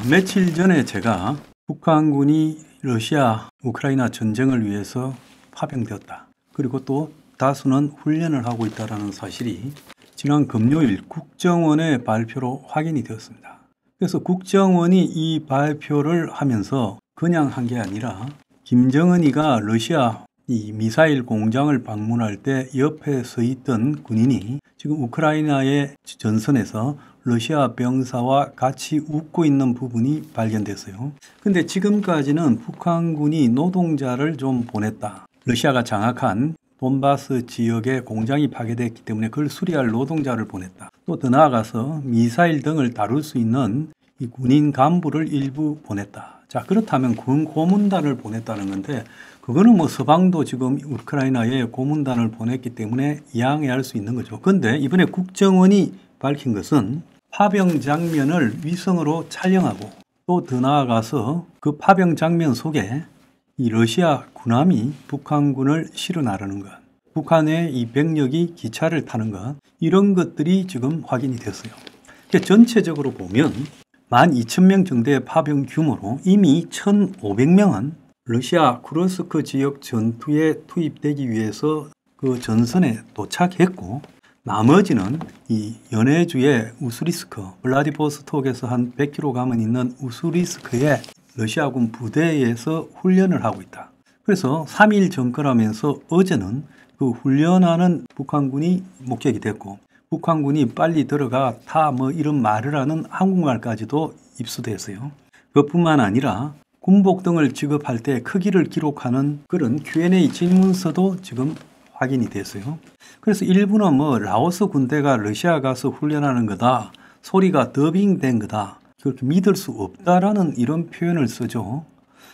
며칠 전에 제가 북한군이 러시아 우크라이나 전쟁을 위해서 파병되었다. 그리고 또 다수는 훈련을 하고 있다는 사실이 지난 금요일 국정원의 발표로 확인이 되었습니다. 그래서 국정원이 이 발표를 하면서 그냥 한 게 아니라 김정은이가 러시아 이 미사일 공장을 방문할 때 옆에 서 있던 군인이 지금 우크라이나의 전선에서 러시아 병사와 같이 웃고 있는 부분이 발견됐어요. 근데 지금까지는 북한군이 노동자를 좀 보냈다. 러시아가 장악한 돈바스 지역에 공장이 파괴됐기 때문에 그걸 수리할 노동자를 보냈다. 또 더 나아가서 미사일 등을 다룰 수 있는 이 군인 간부를 일부 보냈다. 자, 그렇다면 군 고문단을 보냈다는 건데 그거는 뭐 서방도 지금 우크라이나에 고문단을 보냈기 때문에 양해할 수 있는 거죠. 근데 이번에 국정원이 밝힌 것은 파병 장면을 위성으로 촬영하고 또 더 나아가서 그 파병 장면 속에 이 러시아 군함이 북한군을 실어 나르는 것, 북한의 이 병력이 기차를 타는 것, 이런 것들이 지금 확인이 됐어요. 전체적으로 보면 12,000명 정도의 파병 규모로 이미 1,500명은 러시아 쿠르스크 지역 전투에 투입되기 위해서 그 전선에 도착했고, 나머지는 이 연해주의 우스리스크, 블라디보스톡에서 한 100km 가면 있는 우스리스크의 러시아군 부대에서 훈련을 하고 있다. 그래서 3일 접근하면서 어제는 그 훈련하는 북한군이 목격이 됐고, 북한군이 빨리 들어가 타 뭐 이런 말을 하는 한국말까지도 입수됐어요. 그뿐만 아니라 군복 등을 지급할 때 크기를 기록하는 그런 Q&A 질문서도 지금 확인이 됐어요. 그래서 일부는 뭐 라오스 군대가 러시아 가서 훈련하는 거다, 소리가 더빙된 거다, 그렇게 믿을 수 없다라는 이런 표현을 쓰죠.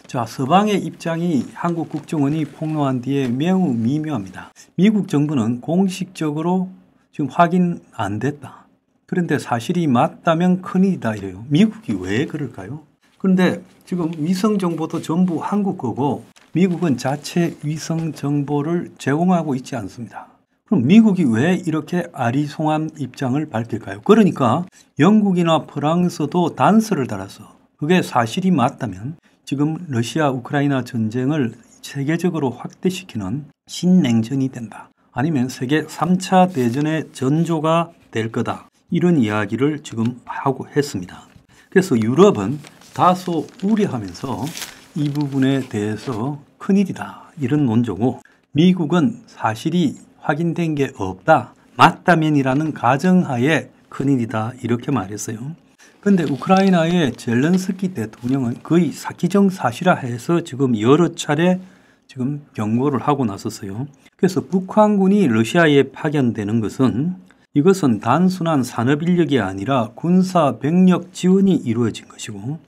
자, 서방의 입장이 한국 국정원이 폭로한 뒤에 매우 미묘합니다. 미국 정부는 공식적으로 지금 확인 안 됐다. 그런데 사실이 맞다면 큰일이다 이래요. 미국이 왜 그럴까요? 그런데 지금 위성 정보도 전부 한국 거고 미국은 자체 위성 정보를 제공하고 있지 않습니다. 그럼 미국이 왜 이렇게 아리송한 입장을 밝힐까요? 그러니까 영국이나 프랑스도 단서를 달아서 그게 사실이 맞다면 지금 러시아 우크라이나 전쟁을 세계적으로 확대시키는 신냉전이 된다. 아니면 세계 3차 대전의 전조가 될 거다. 이런 이야기를 지금 하고 했습니다. 그래서 유럽은 다소 우려하면서 이 부분에 대해서 큰일이다, 이런 논조고, 미국은 사실이 확인된 게 없다, 맞다면이라는 가정하에 큰일이다, 이렇게 말했어요. 근데 우크라이나의 젤렌스키 대통령은 거의 기정사실화해서 지금 여러 차례 지금 경고를 하고 나섰어요. 그래서 북한군이 러시아에 파견되는 것은 이것은 단순한 산업 인력이 아니라 군사 병력 지원이 이루어진 것이고,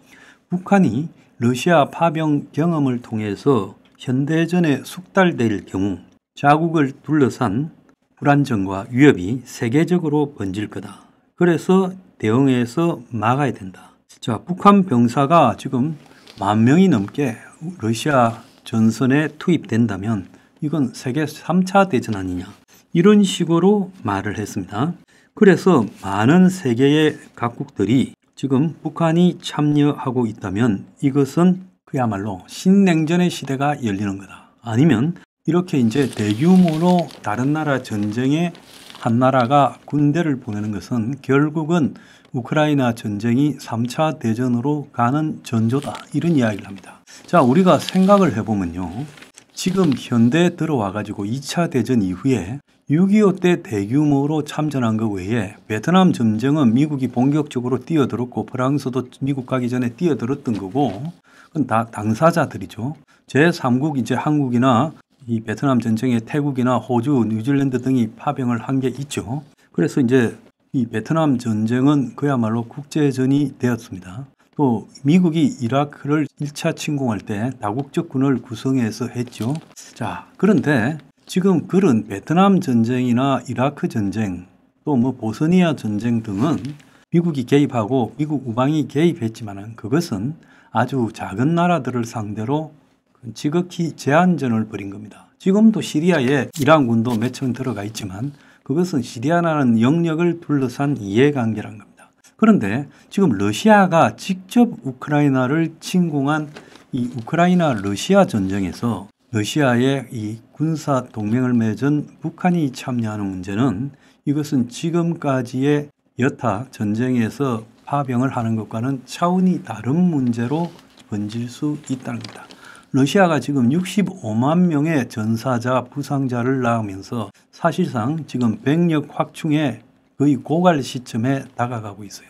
북한이 러시아 파병 경험을 통해서 현대전에 숙달될 경우 자국을 둘러싼 불안정과 위협이 세계적으로 번질 거다. 그래서 대응해서 막아야 된다. 자, 북한 병사가 지금 10,000명이 넘게 러시아 전선에 투입된다면 이건 세계 3차 대전 아니냐, 이런 식으로 말을 했습니다. 그래서 많은 세계의 각국들이 지금 북한이 참여하고 있다면 이것은 그야말로 신냉전의 시대가 열리는 거다. 아니면 이렇게 이제 대규모로 다른 나라 전쟁에 한 나라가 군대를 보내는 것은 결국은 우크라이나 전쟁이 3차 대전으로 가는 전조다, 이런 이야기를 합니다. 자, 우리가 생각을 해보면요, 지금 현대에 들어와 가지고 2차 대전 이후에 6.25 때 대규모로 참전한 것 외에 베트남 전쟁은 미국이 본격적으로 뛰어들었고 프랑스도 미국 가기 전에 뛰어들었던 거고, 그건 다 당사자들이죠. 제3국 이제 한국이나 이 베트남 전쟁에 태국이나 호주, 뉴질랜드 등이 파병을 한 게 있죠. 그래서 이제 이 베트남 전쟁은 그야말로 국제전이 되었습니다. 또 미국이 이라크를 1차 침공할 때 다국적 군을 구성해서 했죠. 자, 그런데 지금 그런 베트남 전쟁이나 이라크 전쟁, 또 뭐 보스니아 전쟁 등은 미국이 개입하고 미국 우방이 개입했지만은 그것은 아주 작은 나라들을 상대로 지극히 제한전을 벌인 겁니다. 지금도 시리아에 이란군도 몇 천 들어가 있지만 그것은 시리아라는 영역을 둘러싼 이해관계란 겁니다. 그런데 지금 러시아가 직접 우크라이나를 침공한 이 우크라이나 러시아 전쟁에서 러시아의 이 군사 동맹을 맺은 북한이 참여하는 문제는 이것은 지금까지의 여타 전쟁에서 파병을 하는 것과는 차원이 다른 문제로 번질 수 있다는 겁니다. 러시아가 지금 65만 명의 전사자, 부상자를 낳으면서 사실상 지금 병력 확충에 거의 고갈 시점에 다가가고 있어요.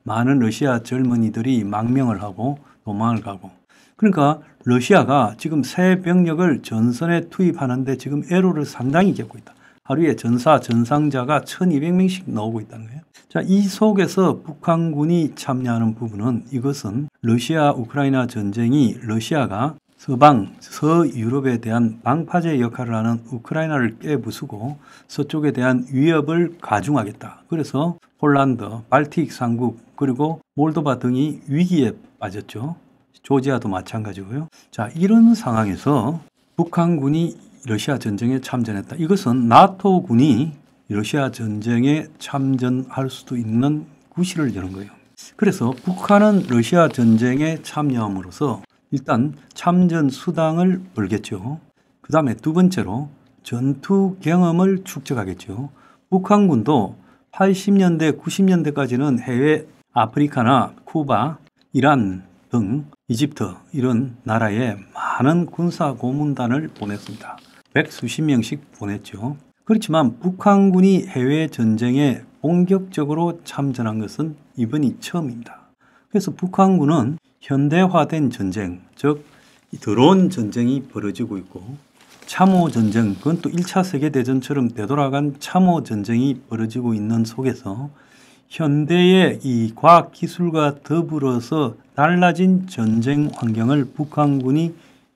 많은 러시아 젊은이들이 망명을 하고 도망을 가고, 그러니까 러시아가 지금 새 병력을 전선에 투입하는데 지금 애로를 상당히 겪고 있다. 하루에 전사, 전상자가 1200명씩 나오고 있다는 거예요. 자, 이 속에서 북한군이 참여하는 부분은 이것은 러시아 우크라이나 전쟁이 러시아가 서방, 서유럽에 대한 방파제 역할을 하는 우크라이나를 깨부수고 서쪽에 대한 위협을 가중하겠다. 그래서 폴란드, 발틱 3국 그리고 몰도바 등이 위기에 빠졌죠. 조지아도 마찬가지고요. 자, 이런 상황에서 북한군이 러시아 전쟁에 참전했다. 이것은 나토군이 러시아 전쟁에 참전할 수도 있는 구실을 여는 거예요. 그래서 북한은 러시아 전쟁에 참여함으로써 일단 참전 수당을 벌겠죠. 그 다음에 두 번째로 전투 경험을 축적하겠죠. 북한군도 80년대, 90년대까지는 해외 아프리카나 쿠바, 이란 등 이집트 이런 나라에 많은 군사 고문단을 보냈습니다. 100수십 명씩 보냈죠. 그렇지만 북한군이 해외 전쟁에 본격적으로 참전한 것은 이번이 처음입니다. 그래서 북한군은 현대화된 전쟁, 즉 드론 전쟁이 벌어지고 있고 참호 전쟁, 그건 또 1차 세계대전처럼 되돌아간 참호 전쟁이 벌어지고 있는 속에서 현대의 이 과학기술과 더불어서 달라진 전쟁 환경을 북한군이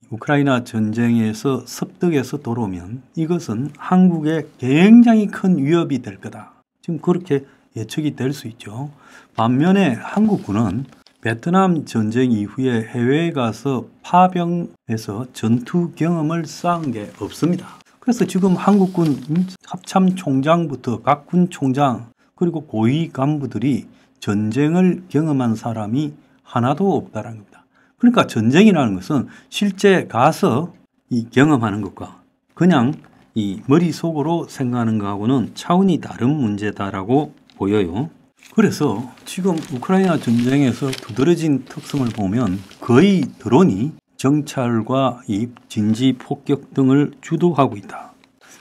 우크라이나 전쟁에서 습득해서 돌아오면 이것은 한국에 굉장히 큰 위협이 될 거다. 지금 그렇게 예측이 될 수 있죠. 반면에 한국군은 베트남 전쟁 이후에 해외에 가서 파병해서 전투 경험을 쌓은 게 없습니다. 그래서 지금 한국군 합참총장부터 각 군 총장 그리고 고위 간부들이 전쟁을 경험한 사람이 하나도 없다는 겁니다. 그러니까 전쟁이라는 것은 실제 가서 이 경험하는 것과 그냥 이 머릿속으로 생각하는 것하고는 차원이 다른 문제다라고 보여요. 그래서 지금 우크라이나 전쟁에서 두드러진 특성을 보면 거의 드론이 정찰과 이 진지 폭격 등을 주도하고 있다.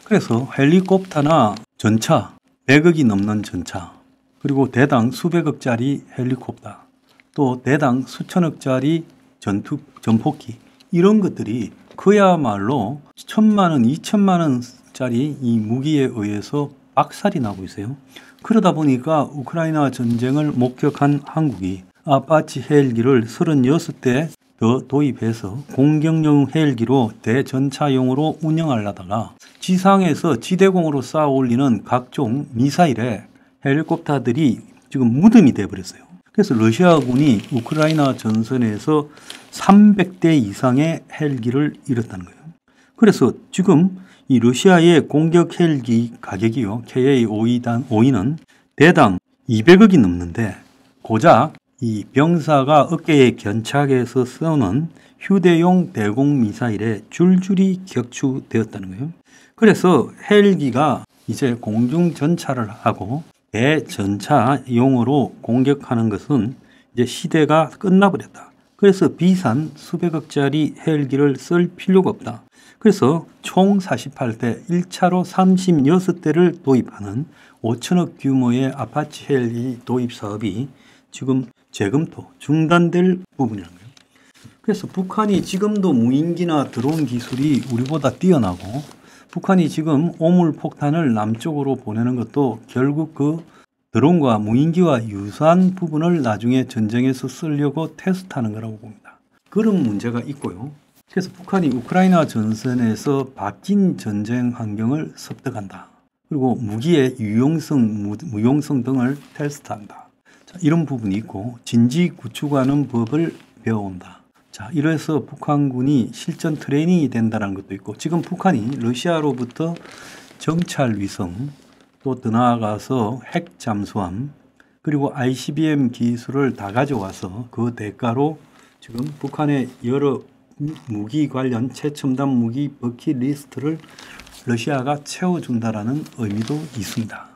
그래서 헬리콥터나 전차, 100억이 넘는 전차, 그리고 대당 수백억짜리 헬리콥터, 또 대당 수천억짜리 전폭기 이런 것들이 그야말로 1000만 원, 2000만 원짜리 이 무기에 의해서 박살이 나고 있어요. 그러다 보니까 우크라이나 전쟁을 목격한 한국이 아파치 헬기를 36대 더 도입해서 공격용 헬기로 대전차용으로 운영하려다가 지상에서 지대공으로 쌓아 올리는 각종 미사일에 헬리콥터들이 지금 무덤이 되어버렸어요. 그래서 러시아군이 우크라이나 전선에서 300대 이상의 헬기를 잃었다는 거예요. 그래서 지금 이 러시아의 공격 헬기 가격이요, KA-52는 대당 200억이 넘는데 고작 이 병사가 어깨에 견착해서 쏘는 휴대용 대공 미사일에 줄줄이 격추되었다는 거예요. 그래서 헬기가 이제 공중 전차를 하고 대전차용으로 공격하는 것은 이제 시대가 끝나버렸다. 그래서 비싼 수백억짜리 헬기를 쓸 필요가 없다. 그래서 총 48대 1차로 36대를 도입하는 5천억 규모의 아파치 헬기 도입 사업이 지금 재검토, 중단될 부분이라는 거예요. 그래서 북한이 지금도 무인기나 드론 기술이 우리보다 뛰어나고 북한이 지금 오물폭탄을 남쪽으로 보내는 것도 결국 그 드론과 무인기와 유사한 부분을 나중에 전쟁에서 쓰려고 테스트하는 거라고 봅니다. 그런 문제가 있고요. 그래서 북한이 우크라이나 전선에서 바뀐 전쟁 환경을 습득한다. 그리고 무기의 유용성, 무용성 등을 테스트한다. 자, 이런 부분이 있고 진지 구축하는 법을 배워온다. 자, 이래서 북한군이 실전 트레이닝이 된다는 것도 있고 지금 북한이 러시아로부터 정찰 위성 또 더 나아가서 핵 잠수함 그리고 ICBM 기술을 다 가져와서 그 대가로 지금 북한의 여러 무기 관련 최첨단 무기 버킷리스트를 러시아가 채워준다라는 의미도 있습니다.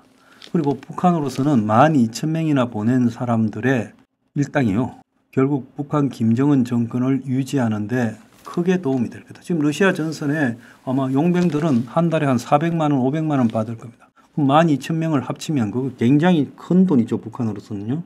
그리고 북한으로서는 12,000명이나 보낸 사람들의 일당이요. 결국 북한 김정은 정권을 유지하는데 크게 도움이 될 거다. 지금 러시아 전선에 아마 용병들은 한 달에 한 400만 원, 500만 원 받을 겁니다. 12,000명을 합치면 그거 굉장히 큰 돈이죠. 북한으로서는요.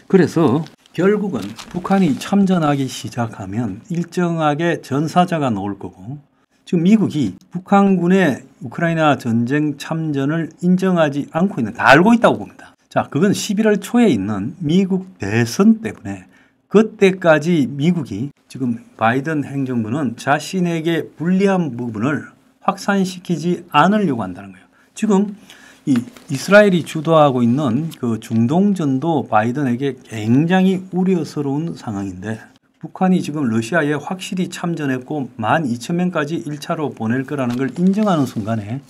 그래서 결국은 북한이 참전하기 시작하면 일정하게 전사자가 나올 거고 지금 미국이 북한군의 우크라이나 전쟁 참전을 인정하지 않고 있는 다 알고 있다고 봅니다. 자, 그건 11월 초에 있는 미국 대선 때문에 그때까지 미국이 지금 바이든 행정부는 자신에게 불리한 부분을 확산시키지 않으려고 한다는 거예요. 지금 이 이스라엘이 주도하고 있는 그 중동전도 바이든에게 굉장히 우려스러운 상황인데 북한이 지금 러시아에 확실히 참전했고 12,000명까지 1차로 보낼 거라는 걸 인정하는 순간에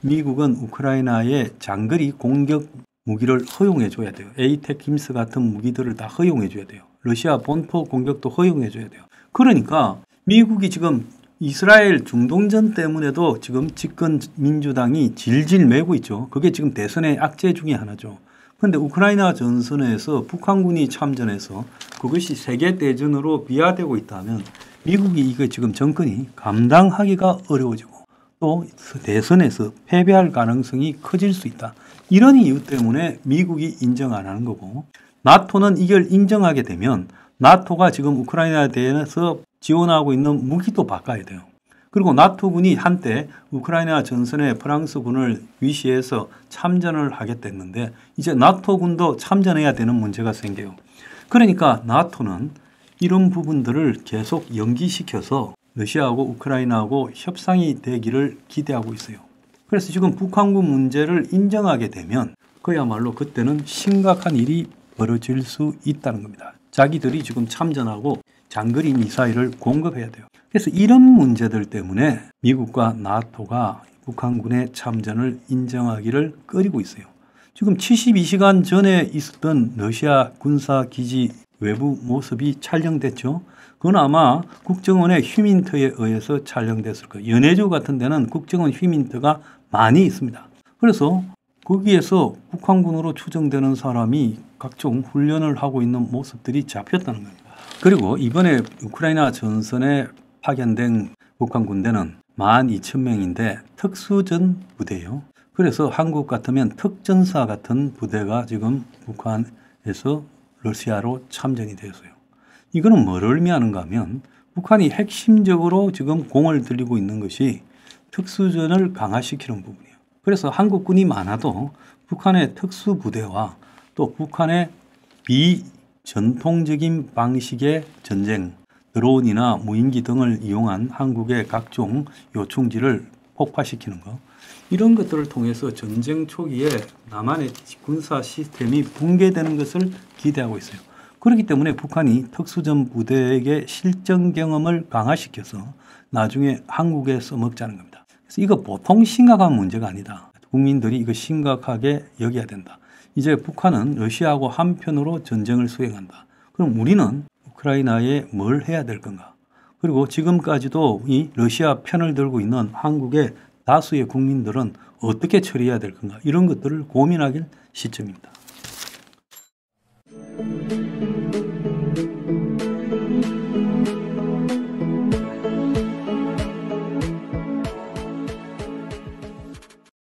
미국은 우크라이나에 장거리 공격 무기를 허용해 줘야 돼요. 에이테킴스 같은 무기들을 다 허용해 줘야 돼요. 러시아 본토 공격도 허용해 줘야 돼요. 그러니까 미국이 지금 이스라엘 중동전 때문에도 지금 집권 민주당이 질질 매고 있죠. 그게 지금 대선의 악재 중에 하나죠. 그런데 우크라이나 전선에서 북한군이 참전해서 그것이 세계대전으로 비화되고 있다면 미국이 이거 지금 정권이 감당하기가 어려워지고 또 대선에서 패배할 가능성이 커질 수 있다. 이런 이유 때문에 미국이 인정 안 하는 거고 나토는 이걸 인정하게 되면 나토가 지금 우크라이나에 대해서 지원하고 있는 무기도 바꿔야 돼요. 그리고 나토군이 한때 우크라이나 전선에 프랑스군을 위시해서 참전을 하겠다는데 이제 나토군도 참전해야 되는 문제가 생겨요. 그러니까 나토는 이런 부분들을 계속 연기시켜서 러시아하고 우크라이나하고 협상이 되기를 기대하고 있어요. 그래서 지금 북한군 문제를 인정하게 되면 그야말로 그때는 심각한 일이 벌어질 수 있다는 겁니다. 자기들이 지금 참전하고 장거리 미사일을 공급해야 돼요. 그래서 이런 문제들 때문에 미국과 나토가 북한군의 참전을 인정하기를 꺼리고 있어요. 지금 72시간 전에 있었던 러시아 군사기지 외부 모습이 촬영됐죠. 그건 아마 국정원의 휴민트에 의해서 촬영됐을 거예요. 연해주 같은 데는 국정원 휴민트가 많이 있습니다. 그래서 거기에서 북한군으로 추정되는 사람이 각종 훈련을 하고 있는 모습들이 잡혔다는 겁니다. 그리고 이번에 우크라이나 전선에 파견된 북한 군대는 12,000명인데 특수전 부대예요. 그래서 한국 같으면 특전사 같은 부대가 지금 북한에서 러시아로 참전이 되었어요. 이거는 뭘 의미하는가 하면 북한이 핵심적으로 지금 공을 들이고 있는 것이 특수전을 강화시키는 부분이에요. 그래서 한국군이 많아도 북한의 특수부대와 또 북한의 비전통적인 방식의 전쟁, 드론이나 무인기 등을 이용한 한국의 각종 요충지를 폭파시키는 것, 이런 것들을 통해서 전쟁 초기에 남한의 군사 시스템이 붕괴되는 것을 기대하고 있어요. 그렇기 때문에 북한이 특수전 부대에게 실전 경험을 강화시켜서 나중에 한국에 써먹자는 겁니다. 그래서 이거 보통 심각한 문제가 아니다. 국민들이 이거 심각하게 여겨야 된다. 이제 북한은 러시아하고 한편으로 전쟁을 수행한다. 그럼 우리는 우크라이나에 뭘 해야 될 건가? 그리고 지금까지도 이 러시아 편을 들고 있는 한국의 다수의 국민들은 어떻게 처리해야 될 건가? 이런 것들을 고민하길 시점입니다.